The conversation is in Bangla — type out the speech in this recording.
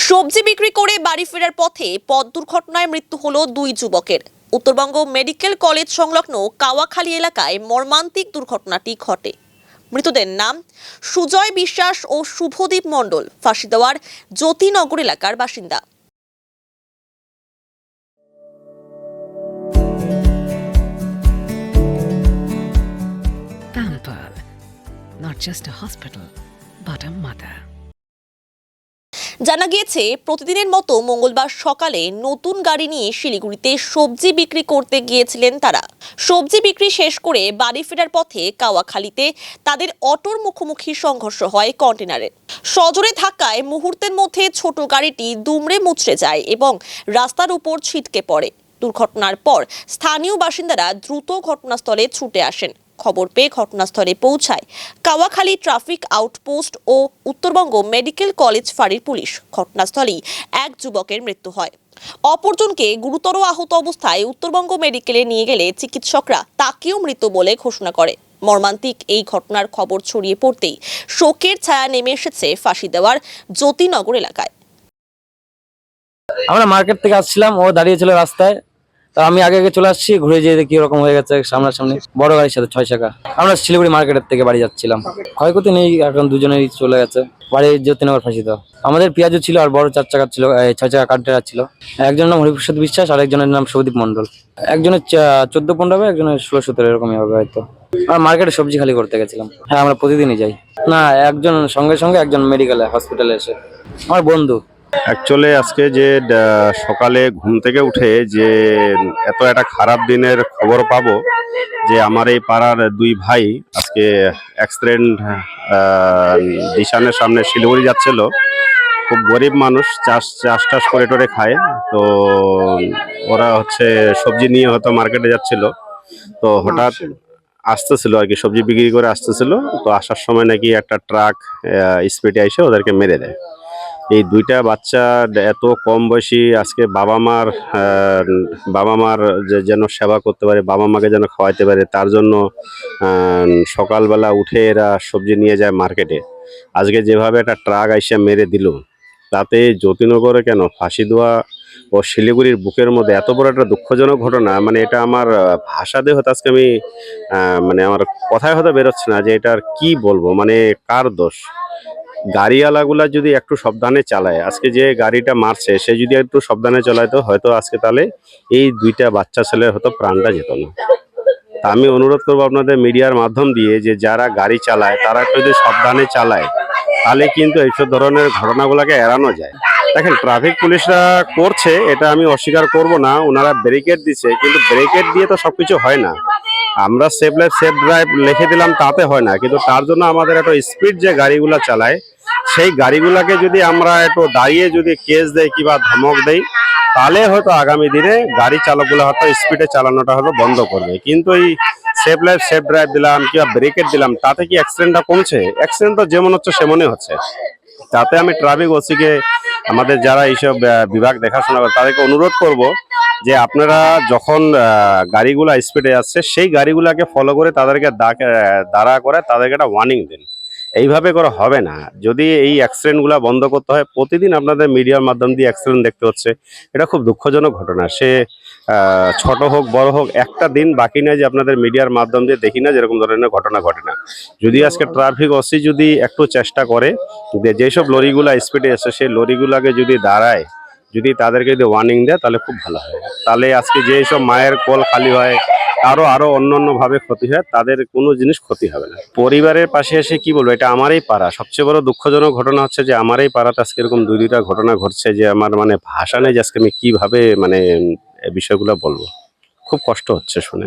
সবজি বিক্রি করে বাড়ি ফেরার পথে পথ দুর্ঘটনায় মৃত্যু হলো দুই যুবকের। উত্তরবঙ্গ মেডিকেল কলেজ সংলগ্ন কাওয়াখালী এলাকায় মর্মান্তিক দুর্ঘটনাটি ঘটে। মৃতদের নাম সুজয় বিশ্বাস ও শুভদীপ মণ্ডল, ফাঁসি দেওয়ার জ্যোতিনগর এলাকার বাসিন্দা। Pampered, not just a hospital, but a mother. জানা গিয়েছে, প্রতিদিনের মতো মঙ্গলবার সকালে নতুন গাড়ি নিয়ে শিলিগুড়িতে সবজি বিক্রি করতে গিয়েছিলেন তারা। সবজি বিক্রি শেষ করে বাড়ি ফেরার পথে কাওয়াখালীতে তাদের অটোর মুখোমুখি সংঘর্ষ হয় কন্টেনারের। সজোরে ধাক্কায় মুহূর্তের মধ্যে ছোট গাড়িটি দুমড়ে মুচড়ে যায় এবং রাস্তার উপর ছিটকে পড়ে। দুর্ঘটনার পর স্থানীয় বাসিন্দারা দ্রুত ঘটনাস্থলে ছুটে আসেন। খবর পেয়ে ঘটনাস্থলে পৌঁছায় কাওয়াখালী ট্রাফিক আউটপোস্ট ও উত্তরবঙ্গ মেডিকেল কলেজ ফাঁড়ির পুলিশ। ঘটনাস্থলেই এক যুবকের মৃত্যু হয়। অপরজনকে গুরুতর আহত অবস্থায় উত্তরবঙ্গ মেডিকেলে নিয়ে গেলে চিকিৎসকরা তাকেও মৃত বলে ঘোষণা করে। মর্মান্তিক এই ঘটনার খবর ছড়িয়ে পড়তেই শোকের ছায়া নেমে এসেছে ফাঁসি দেওয়ার জ্যোতিনগর এলাকায়। আমরা মার্কেট থেকে আসছিলাম, ও দাঁড়িয়েছিল রাস্তায়। তা আমি আগে চলে আসছি, ঘুরে যেয়ে দেখি এরকম হয়ে গেছে সামনাসামনি বড় গাড়ির সাথে 6 চাকা। আমরা শিলিগুড়ি মার্কেটের থেকে বাড়ি যাচ্ছিলাম। ক্ষয়ক্ষতি নেই, এখন দুজনেই চলে গেছে বাড়ি। জ্যোতিনগর ফাঁসি দেওয়া। আমাদের পেঁয়াজু ছিল আর বড় 4 চাকা ছিল, 6 চাকা কন্টেনার ছিল। একজনের নাম হরিপ্রসাদ বিশ্বাস আর একজনের নাম শুভদীপ মণ্ডল। একজনের 14-15 হবে, একজনের 16-17 এরকমই হবে হয়তো। আমরা মার্কেটে সবজি খালি করতে গেছিলাম। হ্যাঁ, আমরা প্রতিদিনই যাই। না, একজন সঙ্গে সঙ্গে, একজন মেডিকেলে হসপিটালে এসে। আমার বন্ধু। অ্যাকচুয়ালি আজকে যে সকালে ঘুম থেকে উঠে যে এত একটা খারাপ দিনের খবর পাবো যে আমার এই পাড়ার দুই ভাই আজকে অ্যাক্সিডেন্ট, দিশানের সামনে শিলিগুড়ি যাচ্ছিল। খুব গরিব মানুষ, চাষ করে টোরে খায়। তো ওরা সবজি নিয়ে হয়তো মার্কেটে যাচ্ছিল। তো হঠাৎ আসতেছিল আর কি, সবজি বিক্রি করে আসতেছিল। তো আসার সময় নাকি একটা ট্রাক স্পিডে এসে ওদেরকে মেরে দেয়। এই দুইটা বাচ্চা এত কম বয়সী, আজকে বাবা মার যেন সেবা করতে পারে, বাবা মাকে যেন খাওয়াইতে পারে, তার জন্য সকালবেলা উঠে এরা সবজি নিয়ে যায় মার্কেটে। আজকে যেভাবে একটা ট্রাক আইসা মেরে দিল, তাতে জ্যোতিনগরে কেন ফাঁসি দেওয়া ও শিলিগুড়ির বুকের মধ্যে এত বড় একটা দুঃখজনক ঘটনা, মানে এটা আমার ভাষা দিয়ে হয়তো আজকে আমি মানে আমার কথায় হয়তো বেরোচ্ছে না যে এটার কি বলবো, মানে কার দোষ। গাড়িওয়ালাগুলা যদি একটু সাবধানে চালায়, আজকে যে গাড়িটা মারছে সে যদি একটু সাবধানে চালাইতো, হয়তো আজকে তাহলে এই দুইটা বাচ্চা ছেলের হয়তো প্রাণটা যেত না। তা আমি অনুরোধ করবো আপনাদের মিডিয়ার মাধ্যম দিয়ে যে যারা গাড়ি চালায় তারা একটু যদি সাবধানে চালায়, তাহলে কিন্তু এইসব ধরনের ঘটনাগুলোকে এড়ানো যায়। দেখেন, ট্রাফিক পুলিশরা করছে, এটা আমি অস্বীকার করব না। ওনারা ব্যারিকেড দিচ্ছে, কিন্তু ব্যারিকেড দিয়ে তো সবকিছু হয় না। আমরা সেফ লাইফ সেফ ড্রাইভ লিখে দিলাম, তাতে হয় না। কিন্তু তার জন্য আমাদের একটু স্পিড যে গাড়িগুলো চালায়, সেই গাড়িগুলাকে যদি আমরা একটু দাঁড়িয়ে যদি কেস দেয় কিংবা ধমক দেই, তাহলে হয়তো আগামী দিনে গাড়ি চালকগুলো হয়তো স্পিডে চালানোটা হয়তো বন্ধ করবে। কিন্তু এই সেফ লাইফ সেফ ড্রাইভ দিলাম কিংবা ব্রেকেট দিলাম, তাতে কি অ্যাক্সিডেন্টটা কমছে? অ্যাক্সিডেন্ট তো যেমন হচ্ছে সেমনই হচ্ছে। তাতে আমি ট্রাফিক ওসিকে, আমাদের যারা এইসব বিভাগ দেখাশোনা করে, তাদেরকে অনুরোধ করব যে আপনারা যখন গাড়িগুলা স্পিডে আসছে, সেই গাড়িগুলাকে ফলো করে তাদেরকে দাঁড়া করে তাদেরকে একটা ওয়ার্নিং দিন। এইভাবে করে হবে না। যদি এই অ্যাক্সিডেন্টগুলো বন্ধ করতে হয়, প্রতিদিন আপনাদের মিডিয়ার মাধ্যম দিয়ে অ্যাক্সিডেন্ট দেখতে হচ্ছে, এটা খুব দুঃখজনক ঘটনা। সে ছোট হোক বড় হোক, একটা দিন বাকি নেই যে আপনাদের মিডিয়ার মাধ্যম দিয়ে দেখি না যেরকম ধরনের ঘটনা ঘটে না। যদি আজকে ট্রাফিক ওসি যদি একটু চেষ্টা করে যে যেসব লরিগুলা স্পিডে এসে সেই লরিগুলাকে যদি দাঁড়ায়, যদি তাদেরকে যদি ওয়ার্নিং দেয়, তাহলে খুব ভালো হয়। তাহলে আজকে যেসব মায়ের কোল খালি হয়, আরো অন্য ভাবে ক্ষতি হয়, তাদের কোনো জিনিস ক্ষতি হবে না। পরিবারের পাশে এসে কি বলবো, এটা আমারই পাড়া। সবচেয়ে বড় দুঃখজনক ঘটনা হচ্ছে যে আমারই পাড়াতে আজকে এরকম দুইটা ঘটনা ঘটছে, যে আমার মানে ভাষা নেই যে আজকে আমি কিভাবে মানে এই বিষয়গুলো বলবো। খুব কষ্ট হচ্ছে শুনে।